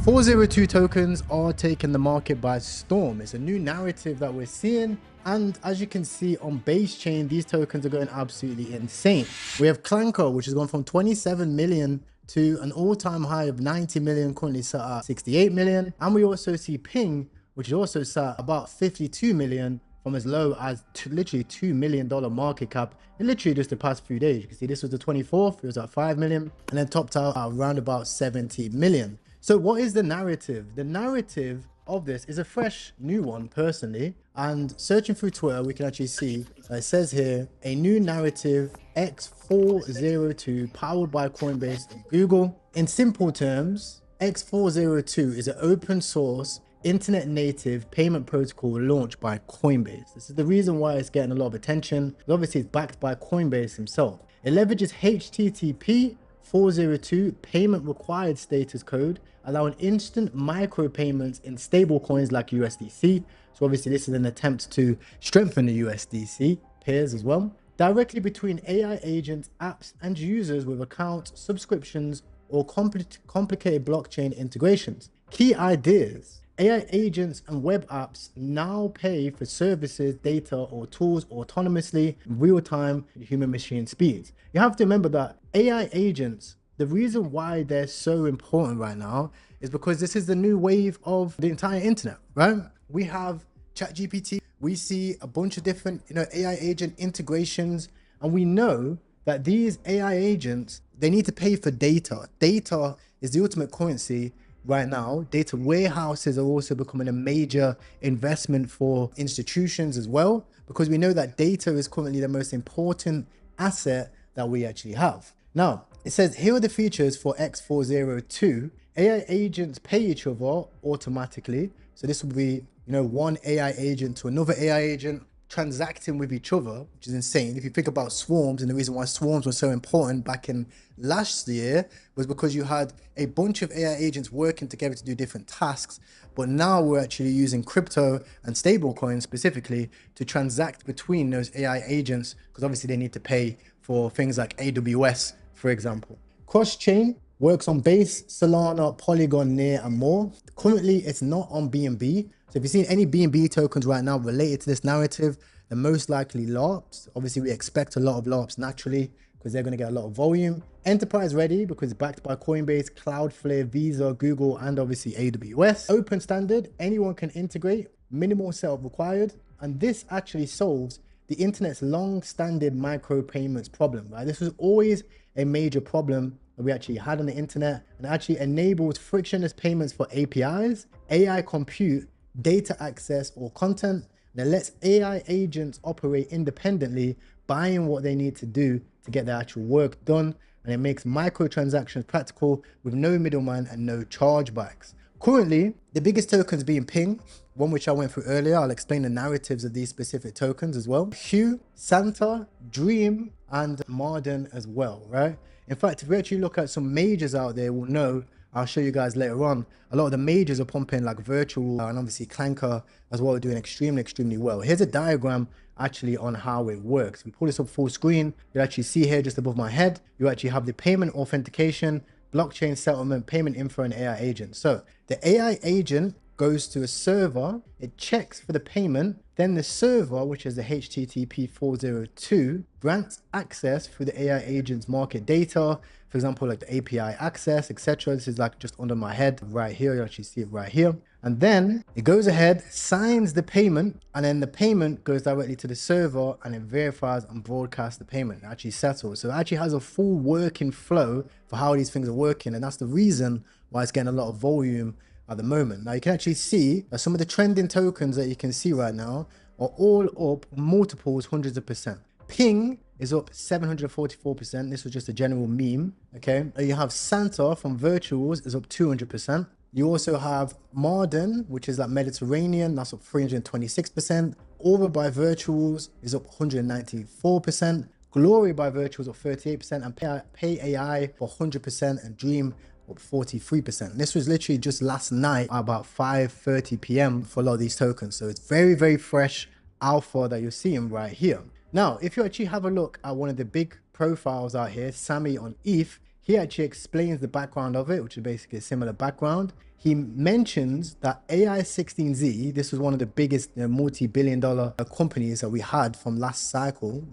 402 tokens are taking the market by storm. It's a new narrative that we're seeing. And as you can see on base chain, these tokens are going absolutely insane. We have Clanker, which has gone from 27 million to an all-time high of 90 million, currently sat at 68 million. And we also see Ping, which is also sat about 52 million from as low as literally $2 million market cap in literally just the past few days. You can see this was the 24th, it was at 5 million, and then topped out at around about 70 million. So what is the narrative? The narrative of this is a fresh new one personally, and searching through Twitter we can actually see it says here a new narrative X402 powered by Coinbase and Google. In simple terms, X402 is an open source internet native payment protocol launched by Coinbase. This is the reason why it's getting a lot of attention. Obviously it's backed by Coinbase himself. It leverages HTTP 402 payment required status code, allowing instant micropayments in stable coins like USDC. So obviously this is an attempt to strengthen the USDC pairs as well, directly between AI agents, apps, and users with accounts, subscriptions, or complicated blockchain integrations. Key ideas: AI agents and web apps now pay for services, data, or tools autonomously in real time at human machine speeds. You have to remember that AI agents, the reason why they're so important right now is because this is the new wave of the entire internet, right? We have ChatGPT, we see a bunch of different, AI agent integrations, and we know that these AI agents, they need to pay for data. Data is the ultimate currency right now. Data warehouses are also becoming a major investment for institutions as well, because we know that data is currently the most important asset that we actually have. Now, it says here are the features for X402. AI agents pay each other automatically. So this will be, one AI agent to another AI agent transacting with each other, which is insane. If you think about swarms, and the reason why swarms were so important back in last year was because you had a bunch of AI agents working together to do different tasks. But now we're actually using crypto and stablecoins specifically to transact between those AI agents, because obviously they need to pay for things like AWS, for example. Cross-chain works on Base, Solana, Polygon, Near, and more. Currently, it's not on BNB. So if you've seen any BNB tokens right now related to this narrative, they're most likely LARPs. Obviously, we expect a lot of LARPs naturally because they're going to get a lot of volume. Enterprise ready because it's backed by Coinbase, Cloudflare, Visa, Google, and obviously AWS. Open standard, anyone can integrate, minimal setup required. And this actually solves the internet's long-standing micropayments problem, right? This was always a major problem that we actually had on the internet, and actually enables frictionless payments for APIs, AI compute, data access, or content that lets AI agents operate independently, buying what they need to do to get their actual work done. And it makes microtransactions practical with no middleman and no chargebacks. Currently, the biggest tokens being Ping, one which I went through earlier. I'll explain the narratives of these specific tokens as well. Hue, Santa, Dream, and Marden as well, right? In fact, if we actually look at some majors out there, we'll know, I'll show you guys later on, a lot of the majors are pumping like Virtual and obviously Clanker as well, doing extremely well. Here's a diagram actually on how it works. We pull this up full screen. You actually see here just above my head, you actually have the payment authentication, blockchain settlement, payment info, and AI agent. So the AI agent goes to a server, it checks for the payment, then the server, which is the HTTP 402, grants access through the AI agent's market data, for example, like the API access, etc. This is like just under my head right here. You actually see it right here. And then it goes ahead, signs the payment, and then the payment goes directly to the server and it verifies and broadcasts the payment. It actually settles. So it actually has a full working flow for how these things are working. And that's the reason why it's getting a lot of volume at the moment. Now you can actually see that some of the trending tokens that you can see right now are all up multiples, hundreds of percent. Ping is up 744%. This was just a general meme. Okay. You have Santa from Virtuals is up 200%. You also have Marden, which is like Mediterranean, that's up 326%. Aura by Virtuals is up 194%. Glory by Virtuals up 38%, and Pay AI for 100%, and Dream up 43%. This was literally just last night at about 5:30 p.m. for a lot of these tokens. So it's very fresh alpha that you're seeing right here. Now, if you actually have a look at one of the big profiles out here, Sammy on ETH, he actually explains the background of it, which is basically a similar background. He mentions that AI16Z, this was one of the biggest multi-billion-dollar companies that we had from last cycle,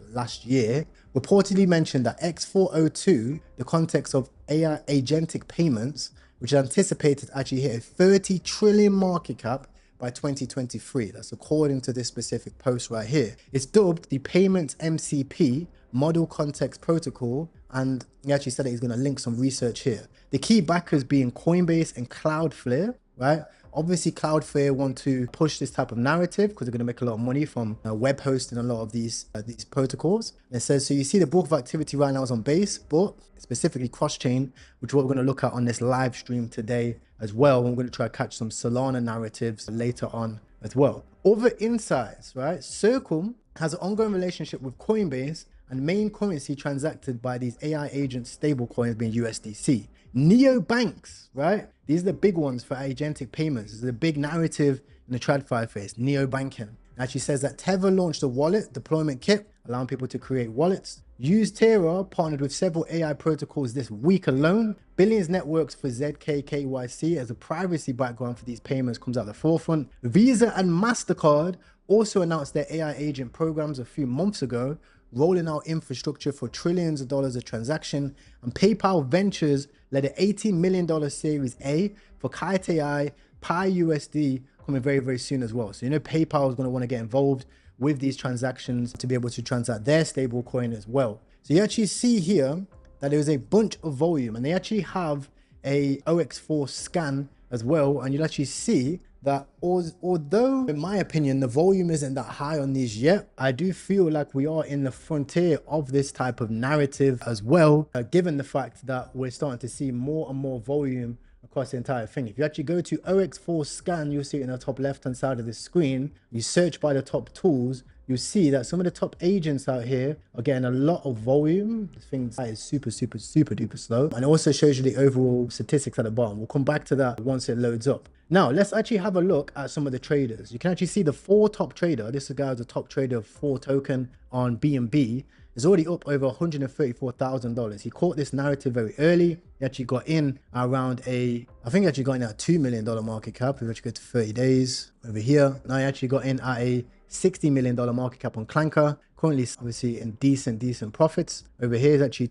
last year, reportedly mentioned that X402, the context of AI agentic payments, which is anticipated to actually hit a 30 trillion market cap by 2023. That's according to this specific post right here. It's dubbed the Payments MCP, Model Context Protocol, and he actually said that he's going to link some research here. The key backers being Coinbase and Cloudflare, right? Obviously, Cloudflare want to push this type of narrative because they're going to make a lot of money from web hosting a lot of these protocols. And it says, so you see the bulk of activity right now is on Base, but specifically cross-chain, which is what we're going to look at on this live stream today as well. We're going to try to catch some Solana narratives later on as well. Other insights, right? Circle has an ongoing relationship with Coinbase and main currency transacted by these AI agent stable coins being USDC. Neobanks, right? These are the big ones for agentic payments. This is the big narrative in the TradFi phase, neobanking. Actually says that Tether launched a wallet deployment kit, allowing people to create wallets. Use Terra partnered with several AI protocols this week alone. Billions networks for ZK-KYC as a privacy background for these payments comes out the forefront. Visa and MasterCard also announced their AI agent programs a few months ago, rolling out infrastructure for trillions of dollars of transaction. And PayPal Ventures led an $18 million Series A for Kite AI, Pi USD coming very, very soon as well. So, you know, PayPal is going to want to get involved with these transactions to be able to transact their stable coin as well. So you actually see here that there's a bunch of volume, and they actually have a OX4 scan as well. And you'll actually see that although, in my opinion, the volume isn't that high on these yet, I do feel like we are in the frontier of this type of narrative as well, given the fact that we're starting to see more and more volume across the entire thing. If you actually go to OX4 scan, you'll see it in the top left hand side of the screen. You search by the top tools, you see that some of the top agents out here are getting a lot of volume. This thing is super duper slow. And it also shows you the overall statistics at the bottom. We'll come back to that once it loads up. Now, let's actually have a look at some of the traders. You can actually see the 4 top trader. This guy is a top trader of 4 token on BNB. Is already up over $134,000. He caught this narrative very early. He actually got in around I think he actually got in at a $2 million market cap. If you actually go to 30 days over here. Now he actually got in at a $60 million market cap on Clanker. Currently, obviously, in decent profits. Over here, he's actually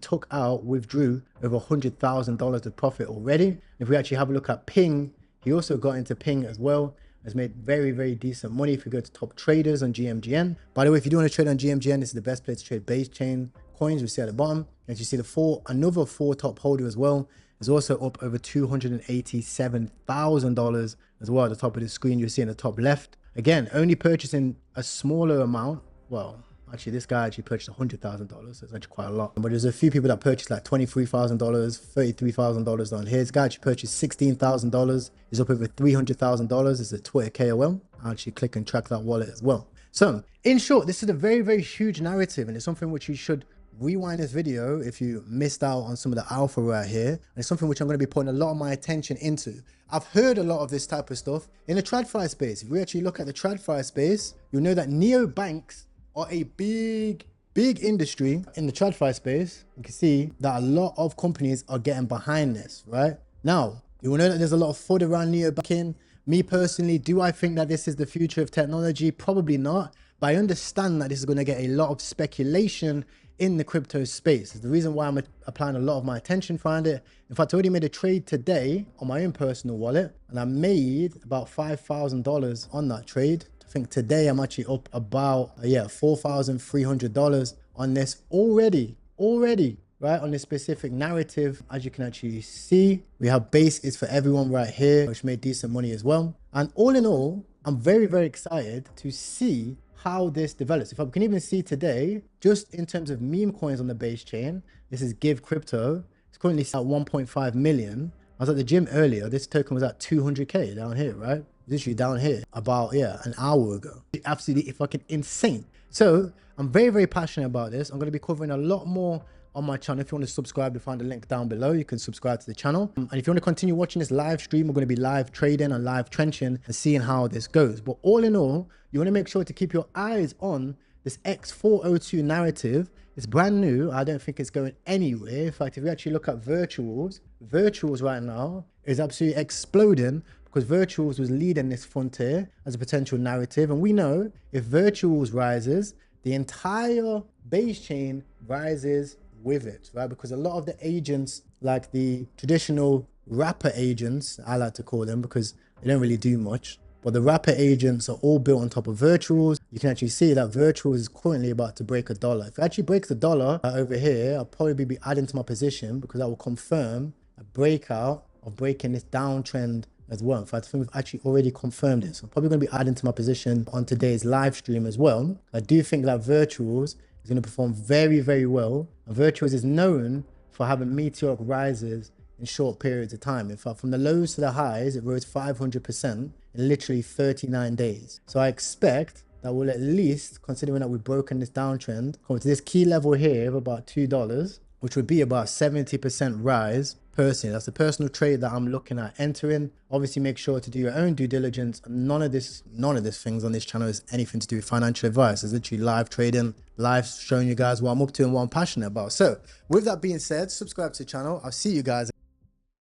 withdrew over $100,000 of profit already. If we actually have a look at Ping, he also got into Ping as well. Has made very decent money. If you go to top traders on GMGN. By the way, if you do want to trade on GMGN, this is the best place to trade base chain coins. We see at the bottom. As you see, another 4 top holder as well is also up over $287,000 as well at the top of the screen. You see in the top left. Again, only purchasing a smaller amount. Well, actually, this guy actually purchased $100,000. So it's actually quite a lot. But there's a few people that purchased like $23,000, $33,000 down here. This guy actually purchased $16,000. He's up over $300,000. It's a Twitter KOL. I'll actually click and track that wallet as well. So in short, this is a very huge narrative, and it's something which you should rewind this video if you missed out on some of the alpha right here. And it's something which I'm going to be putting a lot of my attention into. I've heard a lot of this type of stuff in the TradFi space. If we actually look at the TradFi space, you'll know that neobanks are a big industry in the TradFi space. You can see that a lot of companies are getting behind this, right? Now, you will know that there's a lot of FUD around neobanking. Me personally, do I think that this is the future of technology? Probably not, but I understand that this is going to get a lot of speculation in the crypto space. It's the reason why I'm applying a lot of my attention around it. In fact, I already made a trade today on my own personal wallet, and I made about $5,000 on that trade. I think today I'm actually up about $4,300 on this already, right? On this specific narrative. As you can actually see, we have Base is for everyone right here, which made decent money as well. And all in all, I'm very excited to see how this develops. If I can even see today, just in terms of meme coins on the base chain, this is Give Crypto. It's currently at 1.5 million. I was at the gym earlier. This token was at 200K down here, right? Literally down here about, an hour ago. Absolutely fucking insane. So I'm very passionate about this. I'm going to be covering a lot more on my channel. If you want to subscribe, you'll find the link down below. You can subscribe to the channel. And if you want to continue watching this live stream, we're going to be live trading and live trenching and seeing how this goes. But all in all, you want to make sure to keep your eyes on this X402 narrative is brand new. I don't think it's going anywhere. In fact, if you actually look at virtuals right now is absolutely exploding, because virtuals was leading this frontier as a potential narrative. And we know if virtuals rises, the entire base chain rises with it, right? Because a lot of the agents, like the traditional wrapper agents, I like to call them, because they don't really do much, but the wrapper agents are all built on top of virtuals. You can actually see that virtuals is currently about to break $1. If it actually breaks $1 over here, I'll probably be adding to my position, because that will confirm a breakout of breaking this downtrend as well. In fact, I think we've actually already confirmed it. So I'm probably going to be adding to my position on today's live stream as well. I do think that virtuals is going to perform very, very well. And virtuals is known for having meteoric rises in short periods of time. In fact, from the lows to the highs, it rose 500% in literally 39 days. So I expect that we'll at least, considering that we've broken this downtrend, come to this key level here of about $2, which would be about 70% rise. Personally, that's the personal trade that I'm looking at entering. Obviously, make sure to do your own due diligence. None of this things on this channel is anything to do with financial advice. It's literally live trading, live showing you guys what I'm up to and what I'm passionate about. So with that being said, subscribe to the channel. I'll see you guys.